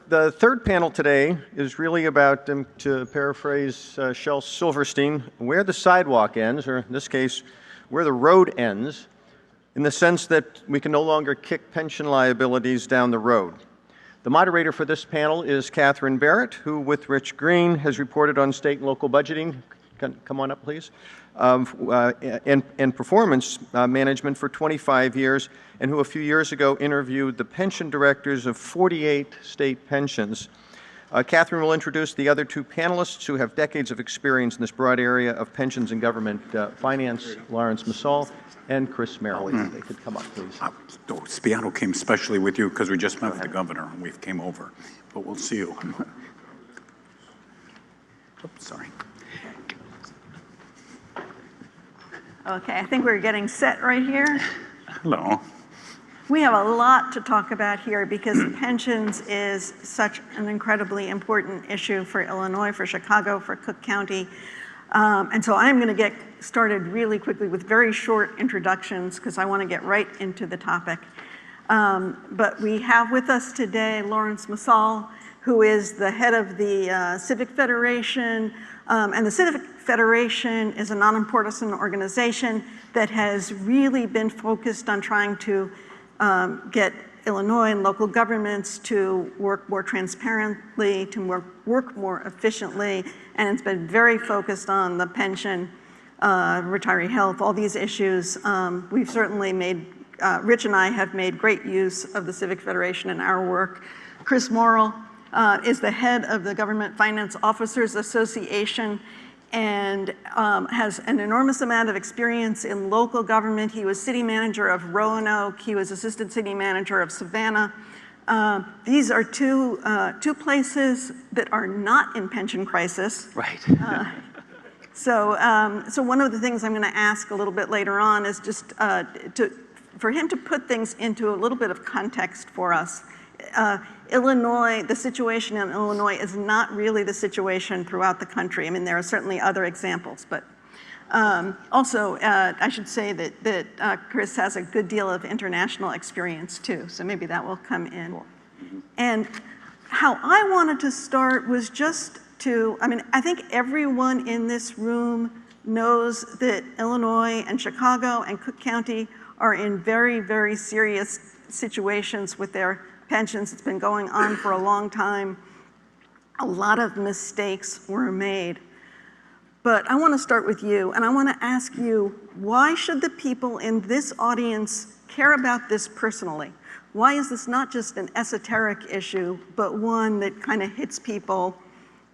The third panel today is really about, to paraphrase Shel Silverstein, where the sidewalk ends, or in this case, where the road ends, in the sense that we can no longer kick pension liabilities down the road. The moderator for this panel is Catherine Barrett, who, with Rich Green, has reported on state and local budgeting. Come on up, please. And performance management for 25 years, and who a few years ago interviewed the pension directors of 48 state pensions. Catherine will introduce the other two panelists who have decades of experience in this broad area of pensions and government finance, Lawrence Massall and Chris Merrill. If they could come up, please. Spiano came especially with you because we just met with the governor and we came over, but we'll see you. Oops, sorry. Okay, I think we're getting set right here. Hello. We have a lot to talk about here because pensions is such an incredibly important issue for Illinois, for Chicago, for Cook County. And so I'm going to get started really quickly with very short introductions because I want to get right into the topic. But we have with us today Lawrence Massall, who is the head of the Civic Federation. And the Civic Federation is a nonpartisan organization that has really been focused on trying to get Illinois and local governments to work more transparently, to work more efficiently, and it's been very focused on the pension, retiree health, all these issues. We've certainly made, Rich and I have made great use of the Civic Federation in our work. Chris Merrill is the head of the Government Finance Officers Association and has an enormous amount of experience in local government. He was city manager of Roanoke. He was assistant city manager of Savannah. These are two places that are not in pension crisis. Right. So one of the things I'm going to ask a little bit later on is just for him to put things into a little bit of context for us. Illinois, the situation in Illinois is not really the situation throughout the country. I mean, there are certainly other examples, but also I should say that Chris has a good deal of international experience too, so maybe that will come in. And how I wanted to start was just to, I mean, I think everyone in this room knows that Illinois and Chicago and Cook County are in very, very serious situations with their pensions. It's been going on for a long time. A lot of mistakes were made. But I want to start with you, and I want to ask you, why should the people in this audience care about this personally? Why is this not just an esoteric issue, but one that kind of hits people,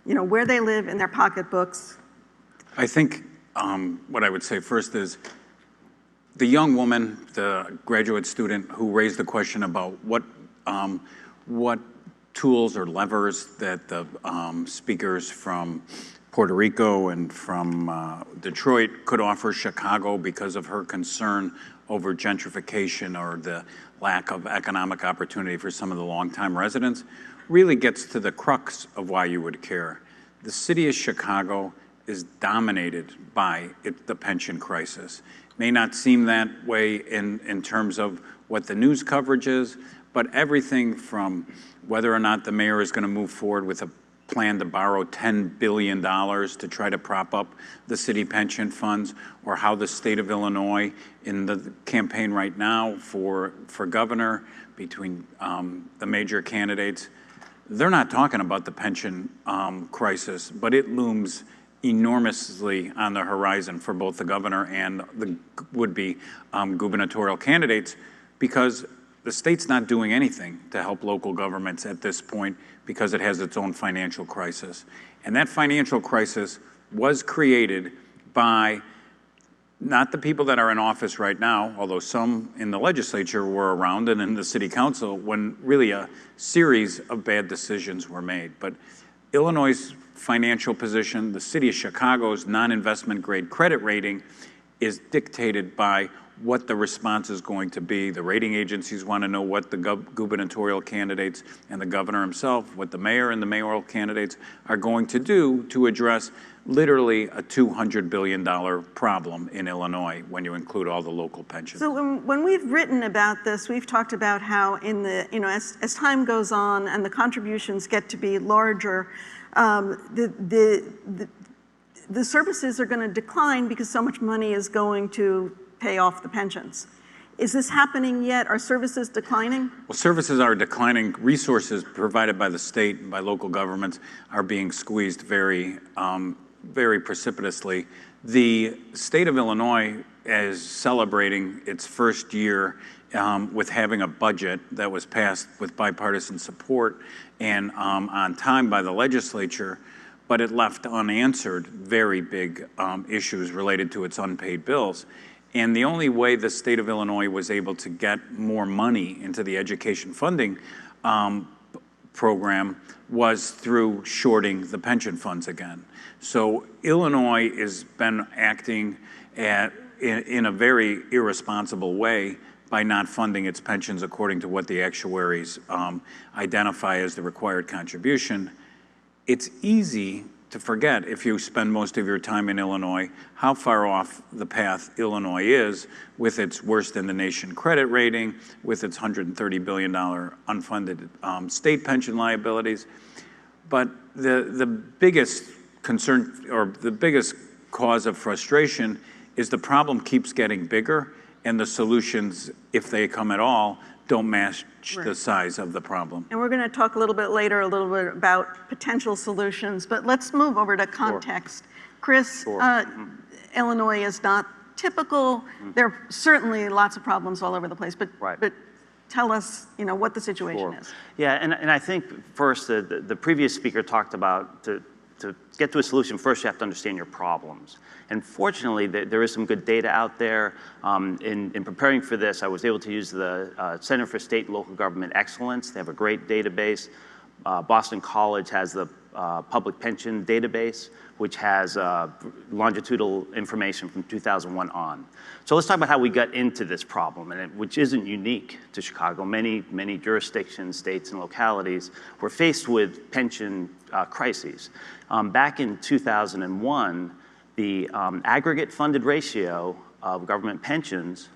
you know, where they live in their pocketbooks? I think what I would say first is the young woman, the graduate student who raised the question about what tools or levers that the speakers from Puerto Rico and from Detroit could offer Chicago because of her concern over gentrification or the lack of economic opportunity for some of the longtime residents, really gets to the crux of why you would care. The city of Chicago is dominated by the pension crisis. May not seem that way in terms of what the news coverage is, but everything from whether or not the mayor is going to move forward with a plan to borrow $10 billion to try to prop up the city pension funds, or how the state of Illinois in the campaign right now for governor between the major candidates, they're not talking about the pension crisis, but it looms enormously on the horizon for both the governor and the would-be gubernatorial candidates, because the state's not doing anything to help local governments at this point because it has its own financial crisis. And that financial crisis was created by not the people that are in office right now, although some in the legislature were around and in the city council when really a series of bad decisions were made. But Illinois' financial position, the city of Chicago's non-investment grade credit rating, is dictated by what the response is going to be. The rating agencies want to know what the gubernatorial candidates and the governor himself, what the mayor and the mayoral candidates are going to do to address literally a $200 billion problem in Illinois when you include all the local pensions. So when we've written about this, we've talked about how in the, as time goes on and the contributions get to be larger, the services are going to decline because so much money is going to pay off the pensions. Is this happening yet? Are services declining? Well, services are declining. Resources provided by the state and by local governments are being squeezed very, very precipitously. The state of Illinois is celebrating its first year with having a budget that was passed with bipartisan support and on time by the legislature, but it left unanswered very big issues related to its unpaid bills. And the only way the state of Illinois was able to get more money into the education funding program was through shorting the pension funds again. So Illinois has been acting in a very irresponsible way by not funding its pensions according to what the actuaries identify as the required contribution. It's easy to forget, if you spend most of your time in Illinois, how far off the path Illinois is with its worst in the nation credit rating, with its $130 billion unfunded state pension liabilities. But the biggest concern, or the biggest cause of frustration, is the problem keeps getting bigger and the solutions, if they come at all, don't match the size of the problem. And we're going to talk a little bit later about potential solutions, but let's move over to context. Sure. Chris, sure. Illinois is not typical. There are certainly lots of problems all over the place, but tell us, what the situation is. Yeah, and I think first, the previous speaker talked about to get to a solution, first you have to understand your problems. And fortunately, there is some good data out there. In preparing for this, I was able to use the Center for State and Local Government Excellence. They have a great database. Boston College has the Public Pension Database, which has longitudinal information from 2001 on. So let's talk about how we got into this problem, which isn't unique to Chicago. Many jurisdictions, states, and localities were faced with pension crises. Back in 2001, the aggregate funded ratio of government pensions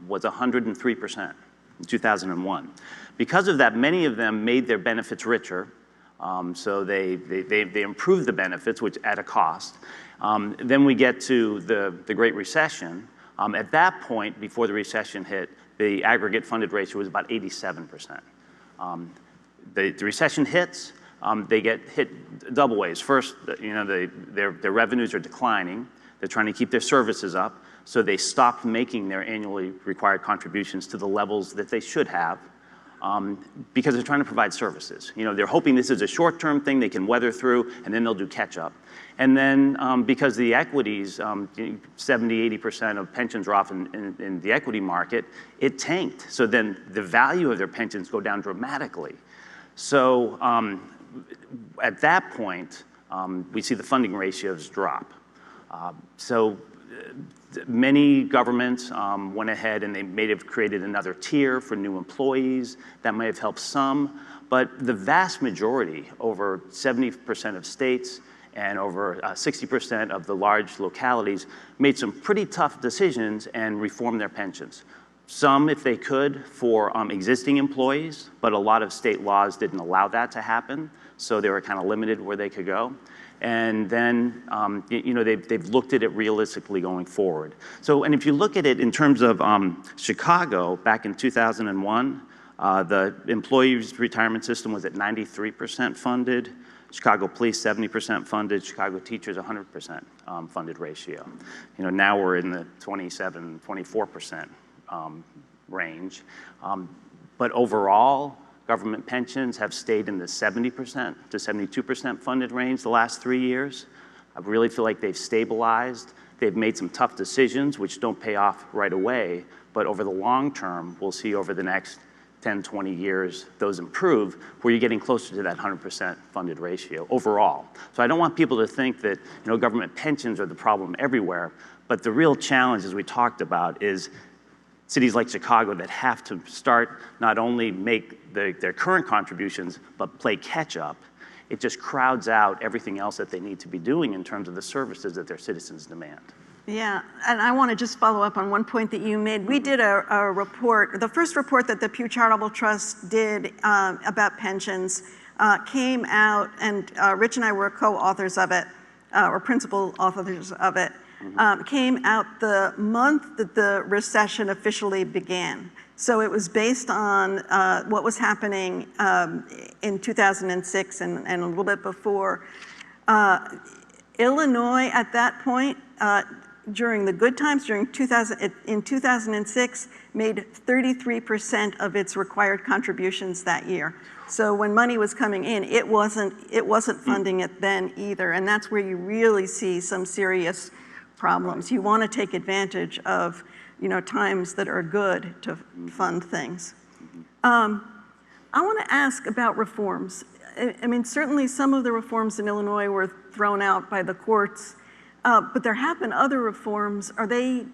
was 103% in 2001. Because of that, many of them made their benefits richer. So they improved the benefits, which at a cost. Then we get to the Great Recession. At that point, before the recession hit, the aggregate funded ratio was about 87%. The recession hits, they get hit double ways. First, their revenues are declining. They're trying to keep their services up, so they stopped making their annually required contributions to the levels that they should have. Because they're trying to provide services. They're hoping this is a short-term thing they can weather through, and then they'll do catch-up. And then because the equities, 70, 80% of pensions are off in the equity market, it tanked. So then the value of their pensions go down dramatically. So at that point, we see the funding ratios drop. So many governments went ahead and they may have created another tier for new employees. That may have helped some, but the vast majority, over 70% of states and over 60% of the large localities, made some pretty tough decisions and reformed their pensions. Some, if they could, for existing employees, but a lot of state laws didn't allow that to happen, so they were kind of limited where they could go. And then, they've looked at it realistically going forward. So, and if you look at it in terms of Chicago, back in 2001, the employees' retirement system was at 93% funded. Chicago police, 70% funded. Chicago teachers, 100% funded ratio. Now we're in the 27, 24% range. But overall, government pensions have stayed in the 70% to 72% funded range the last 3 years. I really feel like they've stabilized. They've made some tough decisions, which don't pay off right away, but over the long term, we'll see over the next 10, 20 years, those improve, where you're getting closer to that 100% funded ratio overall. So I don't want people to think that government pensions are the problem everywhere, but the real challenge, as we talked about, is cities like Chicago that have to start not only make their current contributions, but play catch up, it just crowds out everything else that they need to be doing in terms of the services that their citizens demand. Yeah, and I want to just follow up on one point that you made. We did a report, the first report that the Pew Charitable Trust did about pensions came out, and Rich and I were co-authors of it, or principal authors of it, came out the month that the recession officially began. So it was based on what was happening in 2006 and a little bit before. Illinois at that point, during the good times, in 2006, made 33% of its required contributions that year. So when money was coming in, it wasn't funding it then either, and that's where you really see some serious problems. You want to take advantage of, times that are good to fund things. I want to ask about reforms. I mean, certainly some of the reforms in Illinois were thrown out by the courts. But there have been other reforms. Are they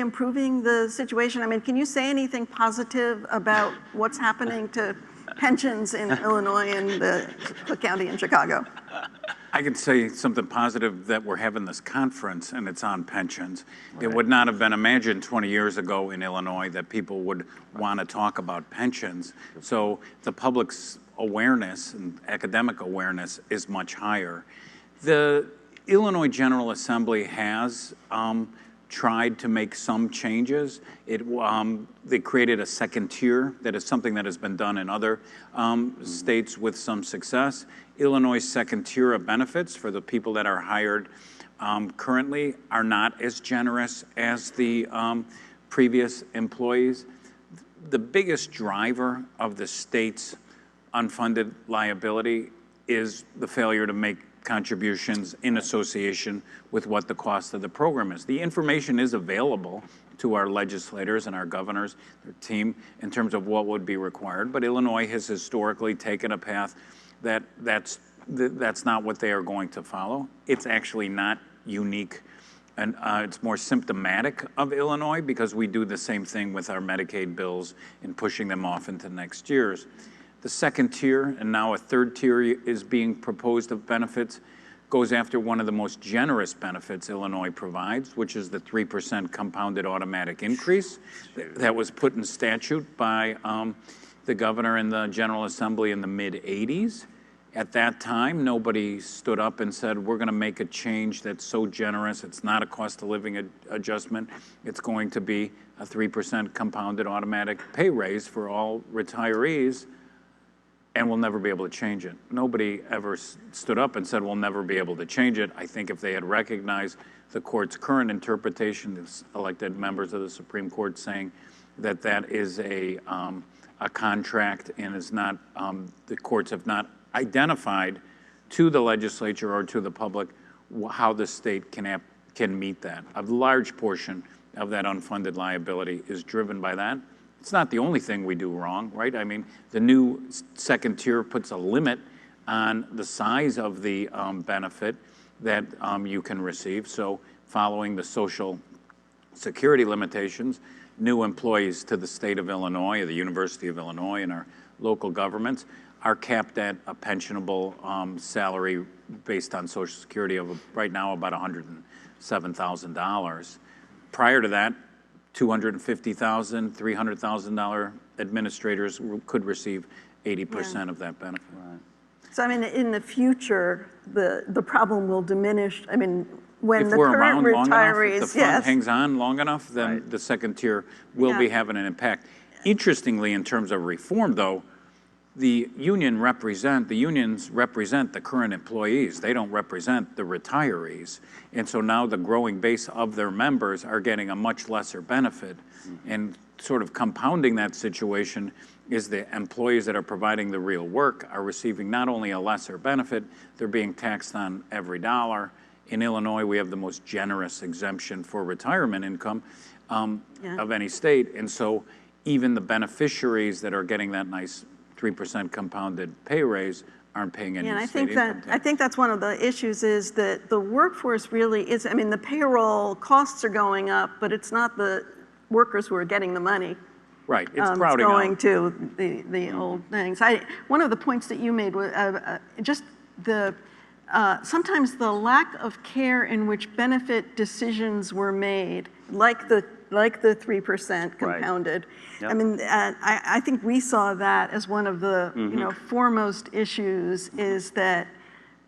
improving the situation? I mean, can you say anything positive about what's happening to pensions in Illinois and Cook County and Chicago? I can say something positive, that we're having this conference and it's on pensions. Right. It would not have been imagined 20 years ago in Illinois that people would want to talk about pensions. So the public's awareness and academic awareness is much higher. The Illinois General Assembly has tried to make some changes. They created a second tier. That is something that has been done in other states with some success. Illinois' second tier of benefits for the people that are hired currently are not as generous as the previous employees. The biggest driver of the state's unfunded liability is the failure to make contributions in association with what the cost of the program is. The information is available to our legislators and our governors, their team, in terms of what would be required, but Illinois has historically taken a path that's not what they are going to follow. It's actually not unique, and it's more symptomatic of Illinois, because we do the same thing with our Medicaid bills in pushing them off into next year's. The second tier, and now a third tier is being proposed of benefits, goes after one of the most generous benefits Illinois provides, which is the 3% compounded automatic increase that was put in statute by the governor and the General Assembly in the mid-'80s. At that time, nobody stood up and said, we're going to make a change that's so generous, it's not a cost of living adjustment, it's going to be a 3% compounded automatic pay raise for all retirees, and we'll never be able to change it. Nobody ever stood up and said, we'll never be able to change it. I think if they had recognized the court's current interpretation, as elected members of the Supreme Court saying that that is a contract and is not, the courts have not identified to the legislature or to the public how the state can meet that. A large portion of that unfunded liability is driven by that. It's not the only thing we do wrong, right? I mean, the new second tier puts a limit on the size of the benefit that you can receive. So following the Social Security limitations, new employees to the state of Illinois, or the University of Illinois, and our local governments are capped at a pensionable salary based on Social Security of right now about $107,000. Prior to that, $250,000, $300,000 administrators could receive 80% of that benefit. Right. So I mean, in the future, the problem will diminish. I mean, when if the we're current around long retirees, enough, if the fund hangs on long enough, then the second tier will be having an impact. Interestingly, in terms of reform, though, the unions represent the current employees. They don't represent the retirees. And so now the growing base of their members are getting a much lesser benefit. Mm-hmm. And sort of compounding that situation is the employees that are providing the real work are receiving not only a lesser benefit, they're being taxed on every dollar. In Illinois, we have the most generous exemption for retirement income of any state. And so even the beneficiaries that are getting that nice 3% compounded pay raise aren't paying any state income tax. I think that's one of the issues, is that the workforce really is, I mean, the payroll costs are going up, but it's not the workers who are getting the money. Right, it's It's crowding going out. to the old things. One of the points that you made was just sometimes the lack of care in which benefit decisions were made, like the 3% compounded. Yep. I mean, I think we saw that as one of the foremost issues, is that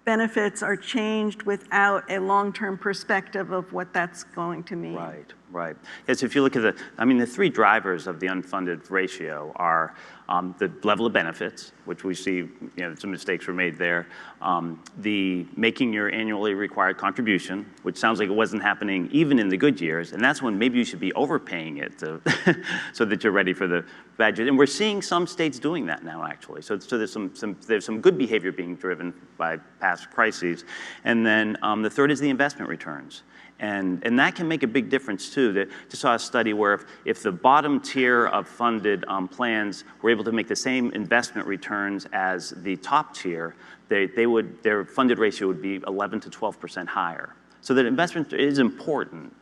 benefits are changed without a long-term perspective of what that's going to mean. Right, right. Yes, if you look at the three drivers of the unfunded ratio are the level of benefits, which we see, some mistakes were made there. The making your annually required contribution, which sounds like it wasn't happening even in the good years, and that's when maybe you should be overpaying it so that you're ready for the bad years. And we're seeing some states doing that now, actually. So there's some good behavior being driven by past crises. And then the third is the investment returns. And that can make a big difference too. Just saw a study where if the bottom tier of funded plans were able to make the same investment returns as the top tier, their funded ratio would be 11 to 12% higher. So that investment is important,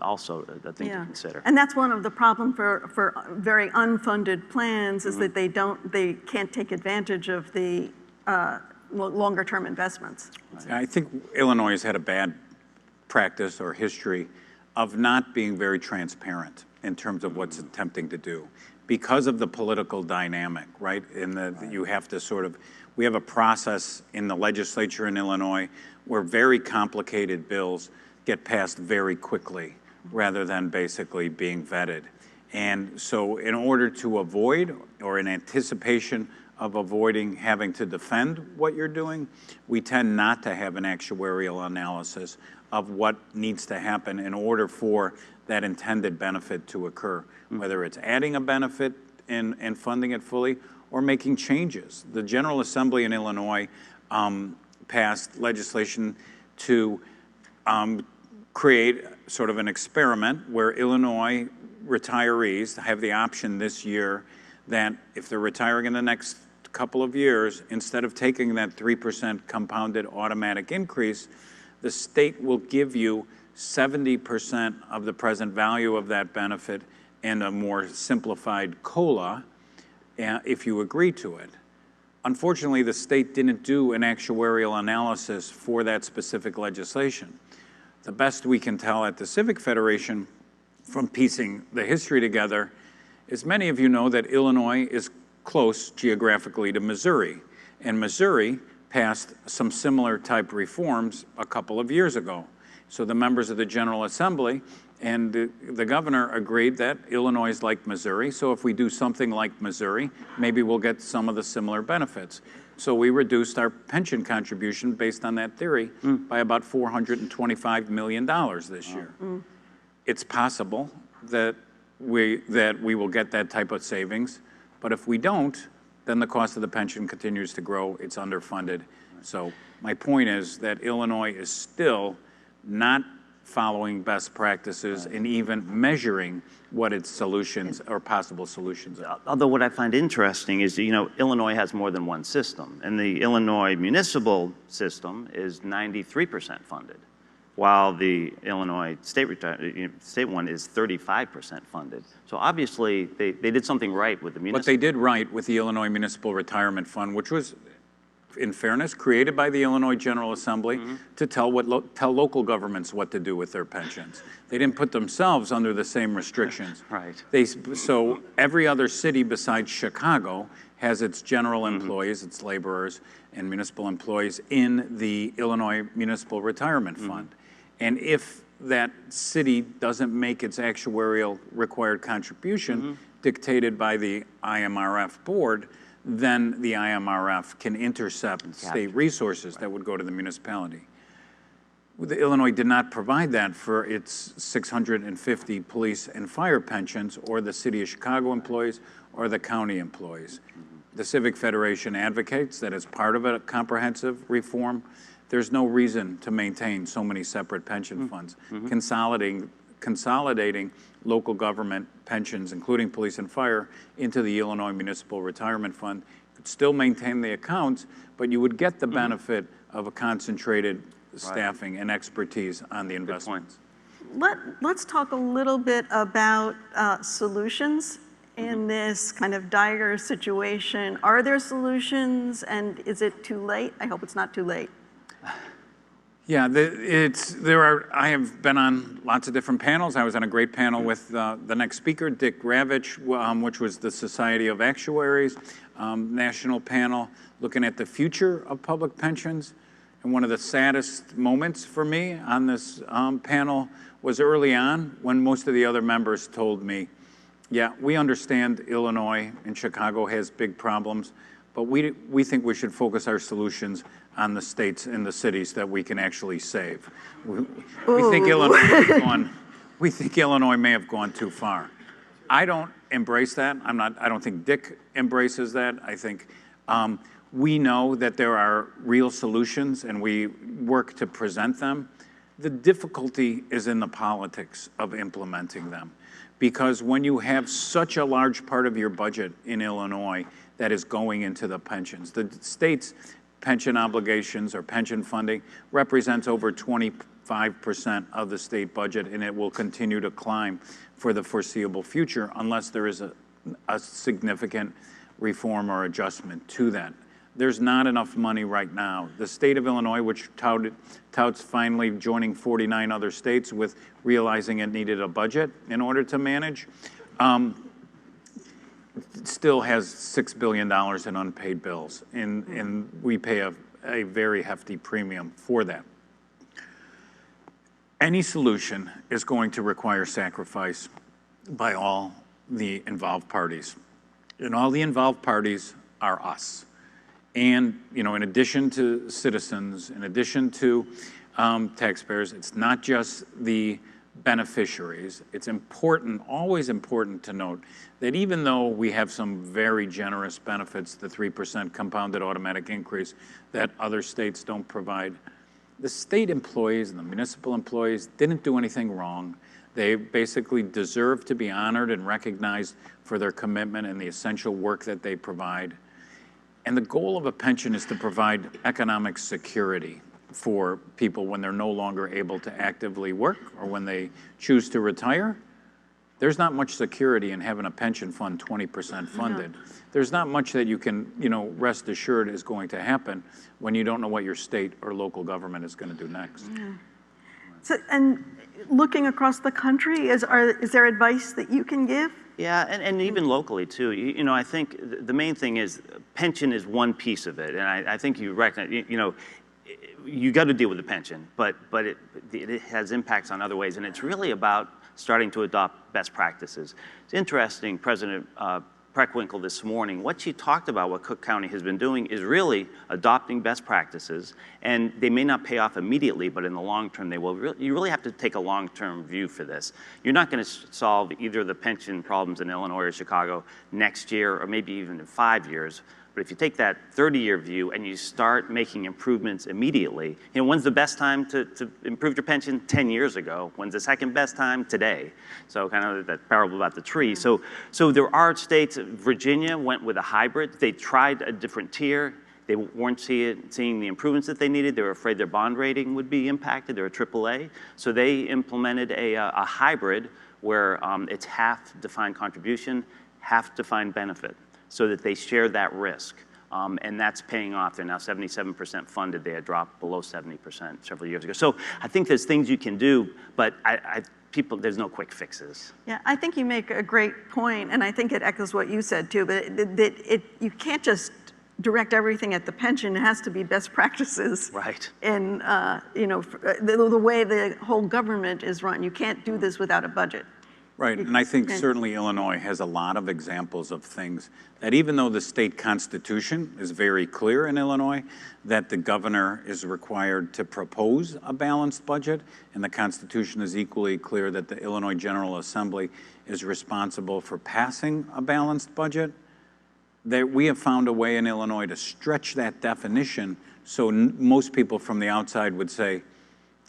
also a thing to consider. And that's one of the problems for very unfunded plans, is that they can't take advantage of the longer term investments. I think Illinois has had a bad practice or history of not being very transparent in terms of what's attempting to do because of the political dynamic, right? You have to we have a process in the legislature in Illinois where very complicated bills get passed very quickly rather than basically being vetted. And so in order to avoid, or in anticipation of avoiding having to defend what you're doing, we tend not to have an actuarial analysis of what needs to happen in order for that intended benefit to occur, whether it's adding a benefit and funding it fully or making changes. The General Assembly in Illinois passed legislation to create sort of an experiment where Illinois retirees have the option this year that if they're retiring in the next couple of years, instead of taking that 3% compounded automatic increase, the state will give you 70% of the present value of that benefit and a more simplified COLA if you agree to it. Unfortunately, the state didn't do an actuarial analysis for that specific legislation. The best we can tell at the Civic Federation from piecing the history together is many of you know that Illinois is close geographically to Missouri, and Missouri passed some similar type reforms a couple of years ago. So the members of the General Assembly and the governor agreed that Illinois is like Missouri, so if we do something like Missouri, maybe we'll get some of the similar benefits. So we reduced our pension contribution based on that theory by about $425 million this year. It's possible that we will get that type of savings, but if we don't, then the cost of the pension continues to grow. It's underfunded. So my point is that Illinois is still not following best practices and even measuring what its solutions or possible solutions are. Although what I find interesting is, Illinois has more than one system, and the Illinois municipal system is 93% funded, while the Illinois state one is 35% funded. So obviously, they did something right with the municipal. What they did right with the Illinois Municipal Retirement Fund, which was, in fairness, created by the Illinois General Assembly to tell local governments what to do with their pensions. They didn't put themselves under the same restrictions. Right. So every other city besides Chicago has its general employees, its laborers, and municipal employees in the Illinois Municipal Retirement Fund. And if that city doesn't make its actuarial required contribution dictated by the IMRF board, then the IMRF can intercept state resources that would go to the municipality. Illinois did not provide that for its 650 police and fire pensions or the city of Chicago employees or the county employees. The Civic Federation advocates that as part of a comprehensive reform, there's no reason to maintain so many separate pension funds. Consolidating local government pensions, including police and fire, into the Illinois Municipal Retirement Fund could still maintain the accounts, but you would get the benefit of a concentrated staffing and expertise on the investments. let's talk a little bit about solutions in this kind of dire situation. Are there solutions, and is it too late? I hope it's not too late. Yeah, I have been on lots of different panels. I was on a great panel with the next speaker, Dick Ravitch, which was the Society of Actuaries national panel, looking at the future of public pensions. And one of the saddest moments for me on this panel was early on when most of the other members told me, yeah, we understand Illinois and Chicago has big problems, but we think we should focus our solutions on the states and the cities that we can actually save. We think we think Illinois may have gone too far. I don't embrace that. I don't think Dick embraces that. I think we know that there are real solutions and we work to present them. The difficulty is in the politics of implementing them. Because when you have such a large part of your budget in Illinois that is going into the pensions, the state's pension obligations or pension funding represents over 25% of the state budget, and it will continue to climb for the foreseeable future unless there is a significant reform or adjustment to that. There's not enough money right now. The state of Illinois, which touts finally joining 49 other states with realizing it needed a budget in order to manage, still has $6 billion in unpaid bills, and we pay a very hefty premium for that. Any solution is going to require sacrifice by all the involved parties, and all the involved parties are us. And, in addition to citizens, in addition to taxpayers, it's not just the beneficiaries. It's important, always important to note that even though we have some very generous benefits, the 3% compounded automatic increase that other states don't provide, the state employees and the municipal employees didn't do anything wrong. They basically deserve to be honored and recognized for their commitment and the essential work that they provide. And the goal of a pension is to provide economic security for people when they're no longer able to actively work or when they choose to retire. There's not much security in having a pension fund 20% funded. No. There's not much that you can, rest assured is going to happen when you don't know what your state or local government is going to do next. Yeah. So, and looking across the country, is there advice that you can give? Yeah, and even locally too. I think the main thing is pension is one piece of it, and I think you recognize, you got to deal with the pension, but it has impacts on other ways, and it's really about starting to adopt best practices. It's interesting, President Preckwinkle this morning, what she talked about, what Cook County has been doing is really adopting best practices, and they may not pay off immediately, but in the long term they will. You really have to take a long-term view for this. You're not going to solve either the pension problems in Illinois or Chicago next year or maybe even in 5 years. But if you take that 30-year view and you start making improvements immediately, when's the best time to improve your pension? 10 years ago. When's the second best time? Today. So kind of that parable about the tree. So there are states, Virginia went with a hybrid. They tried a different tier. They weren't seeing the improvements that they needed. They were afraid their bond rating would be impacted. They're a AAA. So they implemented a hybrid where it's half defined contribution, half defined benefit, so that they share that risk. And that's paying off. They're now 77% funded. They had dropped below 70% several years ago. So I think there's things you can do, but there's no quick fixes. Yeah, I think you make a great point, and I think it echoes what you said too, but you can't just direct everything at the pension. It has to be best practices. Right. And, the way the whole government is run. You can't do this without a budget. Right, and I think certainly Illinois has a lot of examples of things that even though the state constitution is very clear in Illinois that the governor is required to propose a balanced budget, and the Constitution is equally clear that the Illinois General Assembly is responsible for passing a balanced budget, that we have found a way in Illinois to stretch that definition so most people from the outside would say,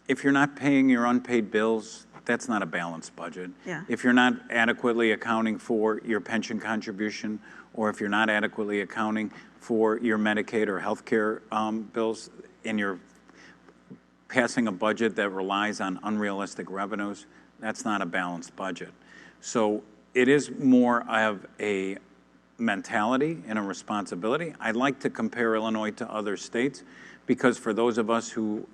if you're not paying your unpaid bills, that's not a balanced budget. Yeah. If you're not adequately accounting for your pension contribution, or if you're not adequately accounting for your Medicaid or health care bills, and you're passing a budget that relies on unrealistic revenues, that's not a balanced budget. So it is more of a mentality and a responsibility. I'd like to compare Illinois to other states because for those of us who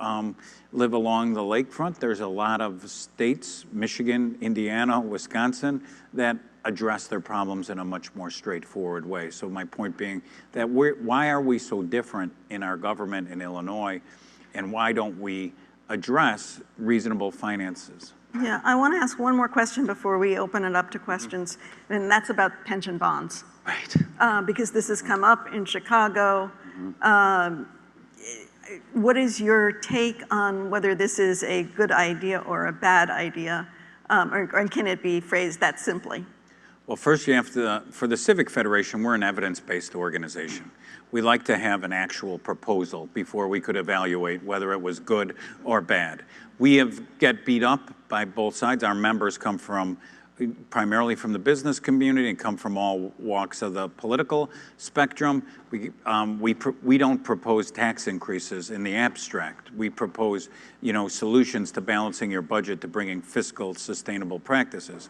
live along the lakefront, there's a lot of states, Michigan, Indiana, Wisconsin, that address their problems in a much more straightforward way. So my point being that why are we so different in our government in Illinois, and why don't we address reasonable finances? Yeah, I want to ask one more question before we open it up to questions, and that's about pension bonds. Right. Because this has come up in Chicago. What is your take on whether this is a good idea or a bad idea? Or can it be phrased that simply? Well, first you have to, for the Civic Federation, we're an evidence-based organization. We like to have an actual proposal before we could evaluate whether it was good or bad. We get beat up by both sides. Our members come from primarily from the business community and come from all walks of the political spectrum. We don't propose tax increases in the abstract. We propose, solutions to balancing your budget to bringing fiscal sustainable practices.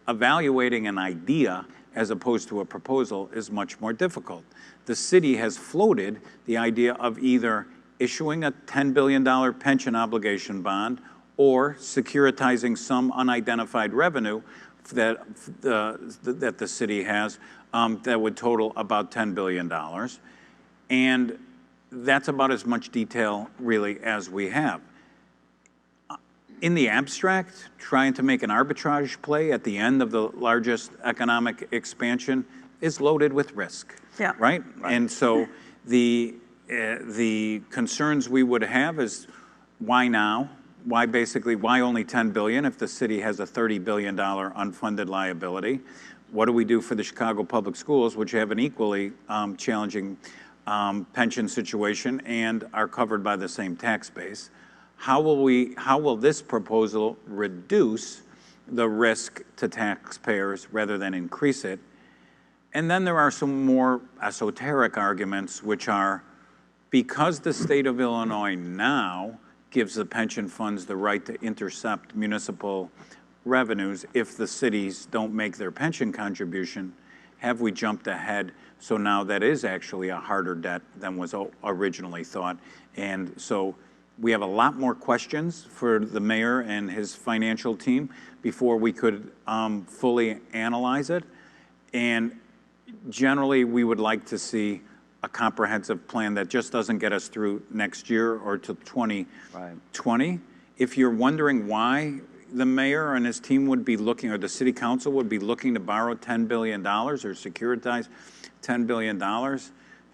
Evaluating an idea as opposed to a proposal is much more difficult. The city has floated the idea of either issuing a $10 billion pension obligation bond or securitizing some unidentified revenue that the city has that would total about $10 billion. And that's about as much detail really as we have. In the abstract, trying to make an arbitrage play at the end of the largest economic expansion is loaded with risk, right? And so the concerns we would have is why now? Why only $10 billion if the city has a $30 billion unfunded liability? What do we do for the Chicago Public Schools, which have an equally challenging pension situation and are covered by the same tax base? How will this proposal reduce the risk to taxpayers rather than increase it? And then there are some more esoteric arguments, which are because the state of Illinois now gives the pension funds the right to intercept municipal revenues if the cities don't make their pension contribution, have we jumped ahead? So now that is actually a harder debt than was originally thought. And so we have a lot more questions for the mayor and his financial team before we could fully analyze it. And generally, we would like to see a comprehensive plan that just doesn't get us through next year or to 2020. If you're wondering why the mayor and his team would be looking, or the city council would be looking to borrow $10 billion or securitize $10 billion,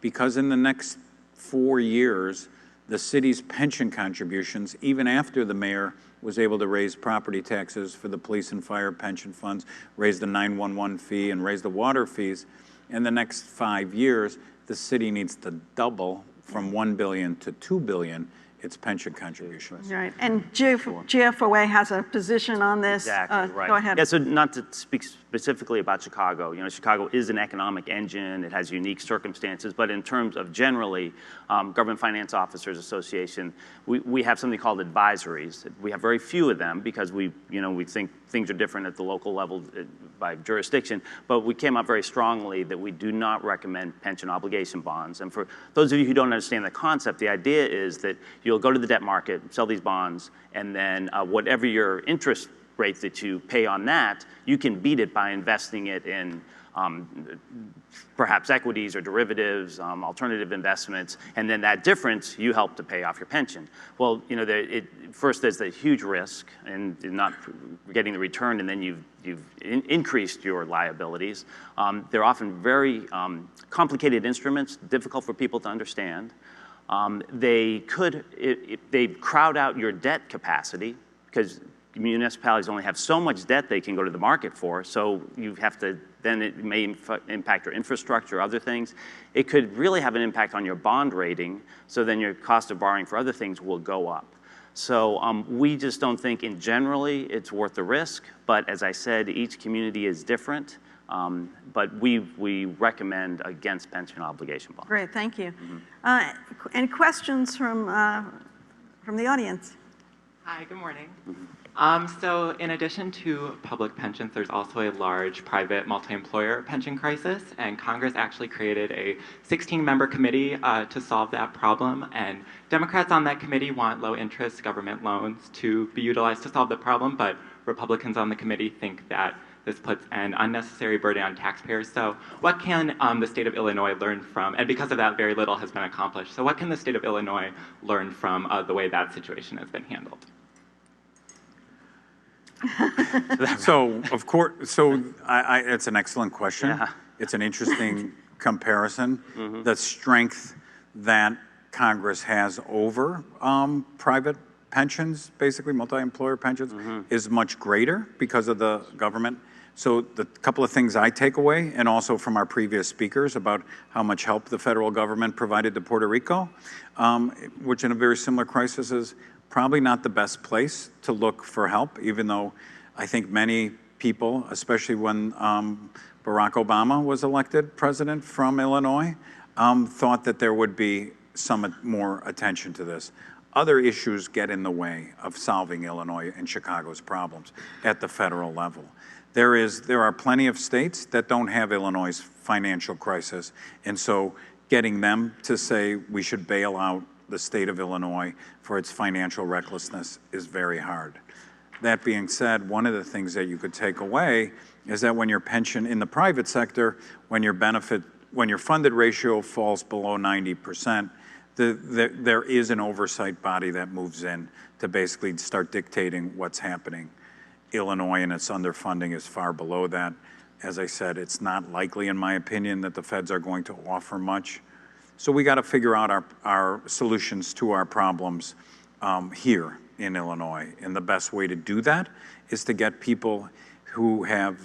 because in the next 4 years, the city's pension contributions, even after the mayor was able to raise property taxes for the police and fire pension funds, raise the 911 fee, and raise the water fees, in the next 5 years, the city needs to double from $1 billion to $2 billion its pension contributions. Right, and GFOA has a position on this. Exactly, right. Go ahead. Yeah, so not to speak specifically about Chicago, Chicago is an economic engine, it has unique circumstances, but in terms of generally, Government Finance Officers Association, we have something called advisories. We have very few of them because we think things are different at the local level by jurisdiction, but we came up very strongly that we do not recommend pension obligation bonds. And for those of you who don't understand the concept, the idea is that you'll go to the debt market, sell these bonds, and then whatever your interest rate that you pay on that, you can beat it by investing it in perhaps equities or derivatives, alternative investments, and then that difference you help to pay off your pension. Well, first there's the huge risk and not getting the return, and then you've increased your liabilities. They're often very complicated instruments, difficult for people to understand. They crowd out your debt capacity because municipalities only have so much debt they can go to the market for, so you have to, then it may impact your infrastructure, other things. It could really have an impact on your bond rating, so then your cost of borrowing for other things will go up. So we just don't think in generally it's worth the risk, but as I said, each community is different, but we recommend against pension obligation bonds. Great, thank you. Any questions from the audience? Hi, good morning. So in addition to public pensions, there's also a large private multi-employer pension crisis, and Congress actually created a 16-member committee to solve that problem, and Democrats on that committee want low-interest government loans to be utilized to solve the problem, but Republicans on the committee think that this puts an unnecessary burden on taxpayers. So what can the state of Illinois learn from, and because of that, very little has been accomplished. So what can the state of Illinois learn from the way that situation has been handled? So, of course, it's an excellent question. Yeah. It's an interesting comparison. The strength that Congress has over private pensions, basically multi-employer pensions, is much greater because of the government. So the couple of things I take away, and also from our previous speakers about how much help the federal government provided to Puerto Rico, which in a very similar crisis is probably not the best place to look for help, even though I think many people, especially when Barack Obama was elected president from Illinois, thought that there would be some more attention to this. Other issues get in the way of solving Illinois and Chicago's problems at the federal level. There are plenty of states that don't have Illinois' financial crisis, and so getting them to say we should bail out the state of Illinois for its financial recklessness is very hard. That being said, one of the things that you could take away is that when your pension in the private sector, when your funded ratio falls below 90%, there is an oversight body that moves in to basically start dictating what's happening. Illinois and its underfunding is far below that. As I said, it's not likely, in my opinion, that the feds are going to offer much. So we got to figure out our solutions to our problems here in Illinois. And the best way to do that is to get people who have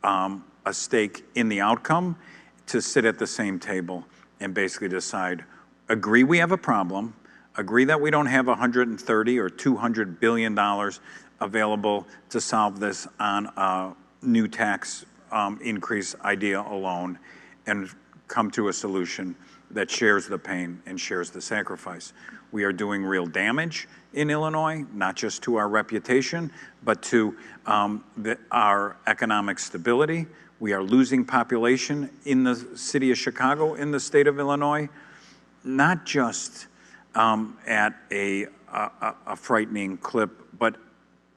a stake in the outcome to sit at the same table and basically decide, agree we have a problem, agree that we don't have $130 or $200 billion available to solve this on a new tax increase idea alone, and come to a solution that shares the pain and shares the sacrifice. We are doing real damage in Illinois, not just to our reputation, but to our economic stability. We are losing population in the city of Chicago, in the state of Illinois, not just at a frightening clip, but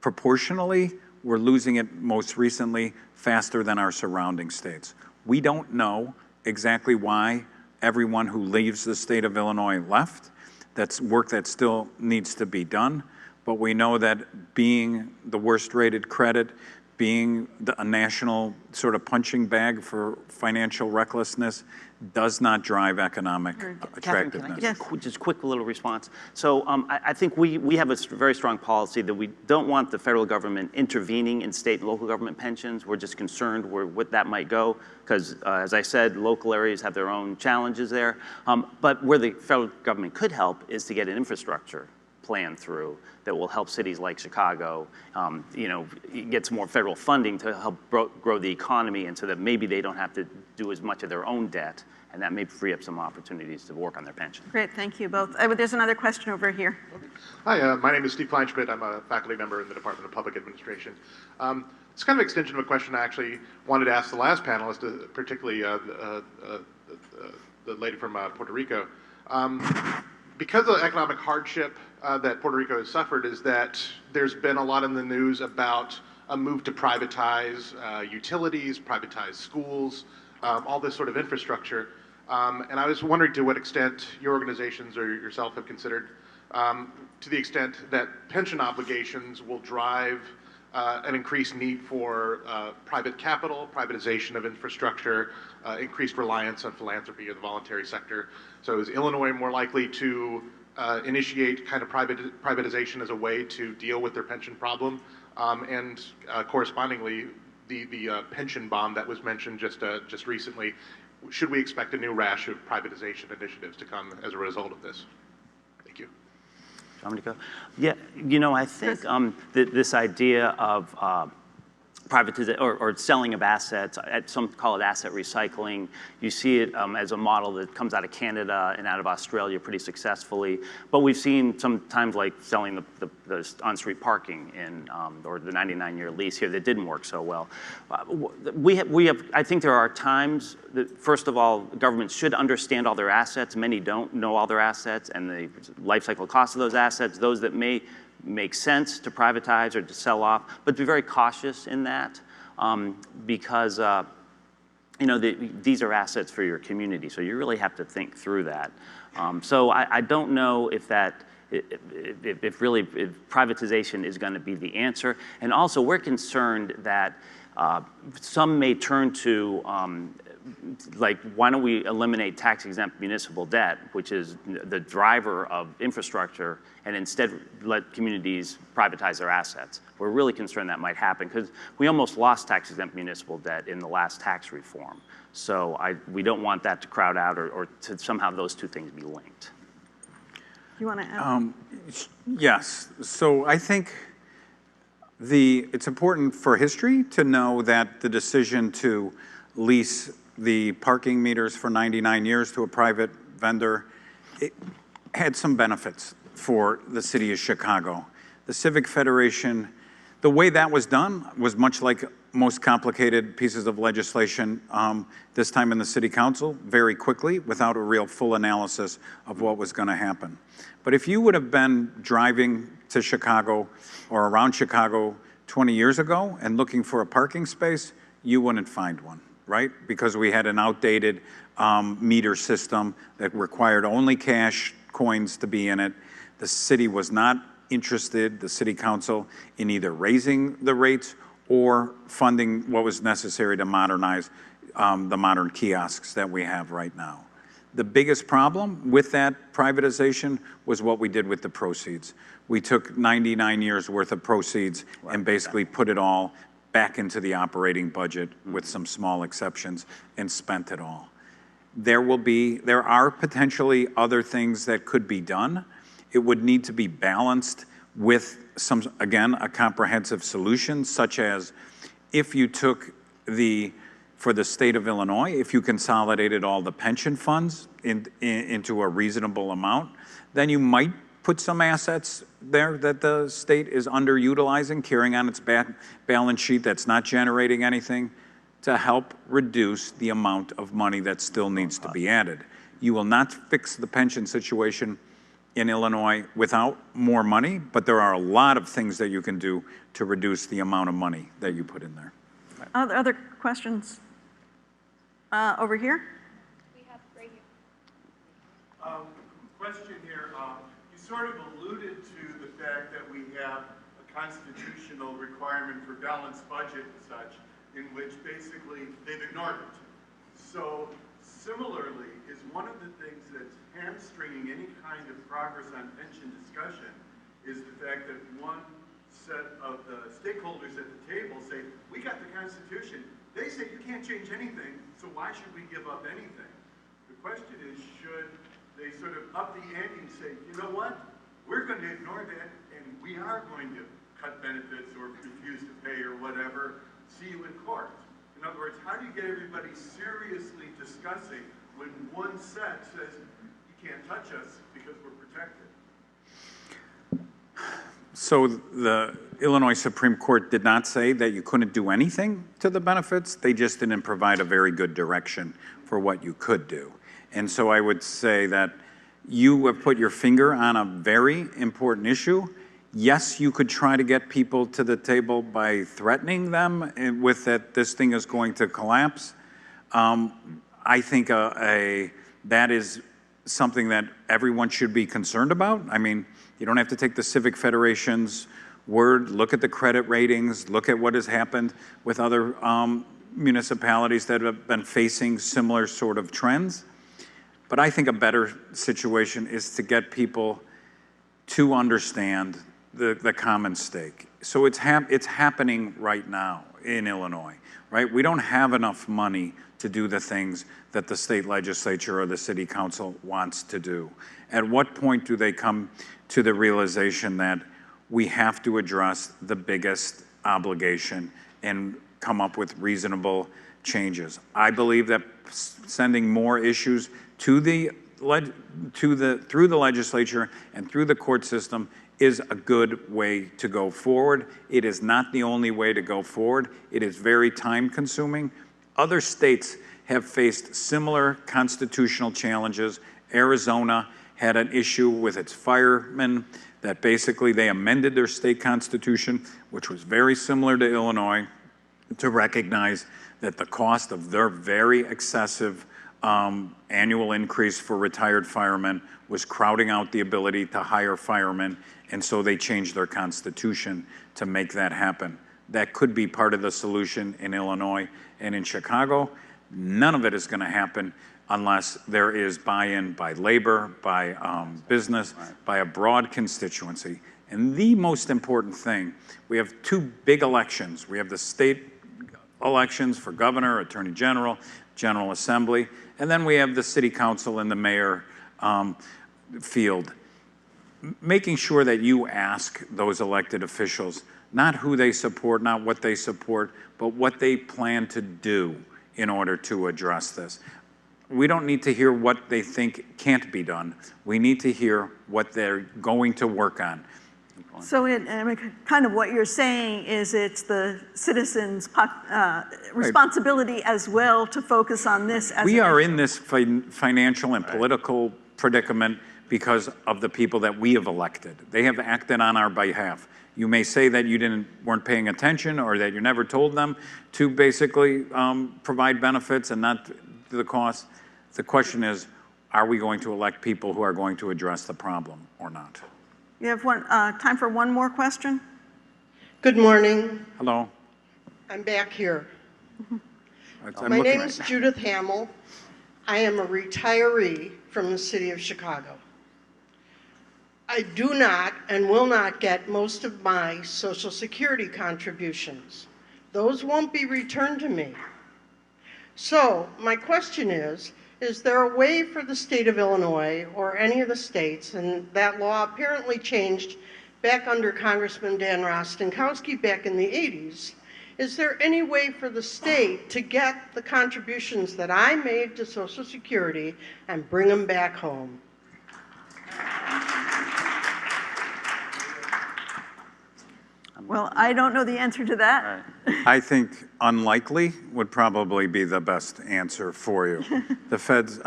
proportionally, we're losing it most recently faster than our surrounding states. We don't know exactly why everyone who leaves the state of Illinois left. That's work that still needs to be done, but we know that being the worst rated credit, being a national sort of punching bag for financial recklessness does not drive economic attractiveness. Catherine, can I just quick little response? So I think we have a very strong policy that we don't want the federal government intervening in state and local government pensions. We're just concerned where what that might go, because as I said, local areas have their own challenges there. But where the federal government could help is to get an infrastructure plan through that will help cities like Chicago, get some more federal funding to help grow the economy, and so that maybe they don't have to do as much of their own debt, and that may free up some opportunities to work on their pension. Great, thank you both. There's another question over here. Hi, my name is Steve Kleinschmidt. I'm a faculty member in the Department of Public Administration. It's kind of an extension of a question I actually wanted to ask the last panelist, particularly the lady from Puerto Rico. Because of the economic hardship that Puerto Rico has suffered, is that there's been a lot in the news about a move to privatize utilities, privatize schools, all this sort of infrastructure. And I was wondering to what extent your organizations or yourself have considered, to the extent that pension obligations will drive an increased need for private capital, privatization of infrastructure, increased reliance on philanthropy or the voluntary sector. So is Illinois more likely to initiate kind of privatization as a way to deal with their pension problem? And correspondingly, the pension bomb that was mentioned just recently, should we expect a new rash of privatization initiatives to come as a result of this? Thank you. Want me to go? Yeah, I think this idea of privatization or selling of assets. Some call it asset recycling. You see it as a model that comes out of Canada and out of Australia pretty successfully. But we've seen sometimes like selling the on-street parking or the 99-year lease here that didn't work so well. I think there are times that, first of all, governments should understand all their assets. Many don't know all their assets and the life cycle cost of those assets. Those that may make sense to privatize or to sell off, but be very cautious in that because these are assets for your community, so you really have to think through that. So I don't know if privatization is going to be the answer, and also we're concerned that some may turn to like, why don't we eliminate tax-exempt municipal debt, which is the driver of infrastructure, and instead let communities privatize their assets? We're really concerned that might happen because we almost lost tax-exempt municipal debt in the last tax reform. So we don't want that to crowd out or to somehow those two things be linked. You want to add? Yes. So I think it's important for history to know that the decision to lease the parking meters for 99 years to a private vendor, it had some benefits for the city of Chicago. The Civic Federation, the way that was done was much like most complicated pieces of legislation, this time in the city council, very quickly, without a real full analysis of what was going to happen. But if you would have been driving to Chicago or around Chicago 20 years ago and looking for a parking space, you wouldn't find one, right? Because we had an outdated meter system that required only cash coins to be in it. The city was not interested, the city council, in either raising the rates or funding what was necessary to modernize the modern kiosks that we have right now. The biggest problem with that privatization was what we did with the proceeds. We took 99 years worth of proceeds and basically put it all back into the operating budget with some small exceptions and spent it all. There are potentially other things that could be done. It would need to be balanced with again, a comprehensive solution, such as if you took for the state of Illinois, if you consolidated all the pension funds into a reasonable amount, then you might put some assets there that the state is underutilizing, carrying on its balance sheet that's not generating anything, to help reduce the amount of money that still needs to be added. You will not fix the pension situation in Illinois without more money, but there are a lot of things that you can do to reduce the amount of money that you put in there. Other questions? Over here? We have right here. Question here. You sort of alluded to the fact that we have a constitutional requirement for balanced budget and such, in which basically they've ignored it. So similarly, is one of the things that's hamstringing any kind of progress on pension discussion is the fact that one set of the stakeholders at the table say, we got the Constitution. They say you can't change anything, so why should we give up anything? The question is, should they sort of up the ante and say, you know what, we're going to ignore that and we are going to cut benefits or refuse to pay or whatever, see you in court. In other words, how do you get everybody seriously discussing when one set says, you can't touch us because we're protected? So the Illinois Supreme Court did not say that you couldn't do anything to the benefits. They just didn't provide a very good direction for what you could do. And so I would say that you have put your finger on a very important issue. Yes, you could try to get people to the table by threatening them with that this thing is going to collapse. I think that is something that everyone should be concerned about. I mean, you don't have to take the Civic Federation's word. Look at the credit ratings. Look at what has happened with other municipalities that have been facing similar sort of trends. But I think a better situation is to get people to understand the common stake. So it's happening right now in Illinois, right? We don't have enough money to do the things that the state legislature or the city council wants to do. At what point do they come to the realization that we have to address the biggest obligation, and come up with reasonable changes. I believe that sending more issues to through the legislature and through the court system is a good way to go forward. It is not the only way to go forward. It is very time consuming. Other states have faced similar constitutional challenges. Arizona had an issue with its firemen that basically they amended their state constitution, which was very similar to Illinois, to recognize that the cost of their very excessive annual increase for retired firemen was crowding out the ability to hire firemen, and so they changed their constitution to make that happen. That could be part of the solution in Illinois and in Chicago. None of it is going to happen unless there is buy-in by labor, by business, by a broad constituency. And the most important thing, we have two big elections. We have the state elections for governor, attorney general, general assembly, and then we have the city council and the mayor field. Making sure that you ask those elected officials not who they support, not what they support, but what they plan to do in order to address this. We don't need to hear what they think can't be done. We need to hear what they're going to work on. So kind of what you're saying is it's the citizens' responsibility as well to focus on this as we are in this financial and political predicament because of the people that we have elected. They have acted on our behalf. You may say that you weren't paying attention or that you never told them to basically provide benefits and not the cost. The question is, are we going to elect people who are going to address the problem or not? You have time for one more question? Good morning. Hello. I'm back here. I'm My looking name is Judith Hamill. I am a retiree from the city of Chicago. I do not and will not get most of my Social Security contributions. Those won't be returned to me. So my question is there a way for the state of Illinois or any of the states, and that law apparently changed back under Congressman Dan Rostenkowski back in the 80s, is there any way for the state to get the contributions that I made to Social Security and bring them back home? Well, I don't know the answer to that. I think unlikely would probably be the best answer for you. The feds,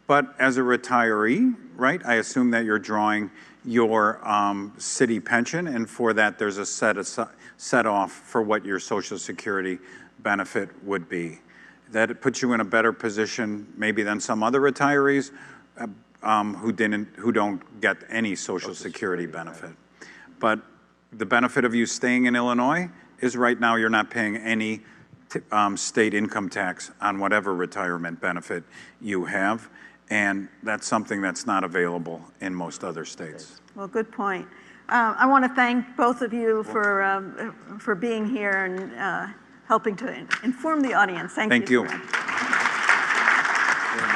but as a retiree, right, I assume that you're drawing your city pension, and for that there's a set off for what your Social Security benefit would be. That puts you in a better position maybe than some other retirees who don't get any Social Security benefit. But the benefit of you staying in Illinois is right now you're not paying any state income tax on whatever retirement benefit you have, and that's something that's not available in most other states. Well, good point. I want to thank both of you for being here and helping to inform the audience. Thank you. Thank you.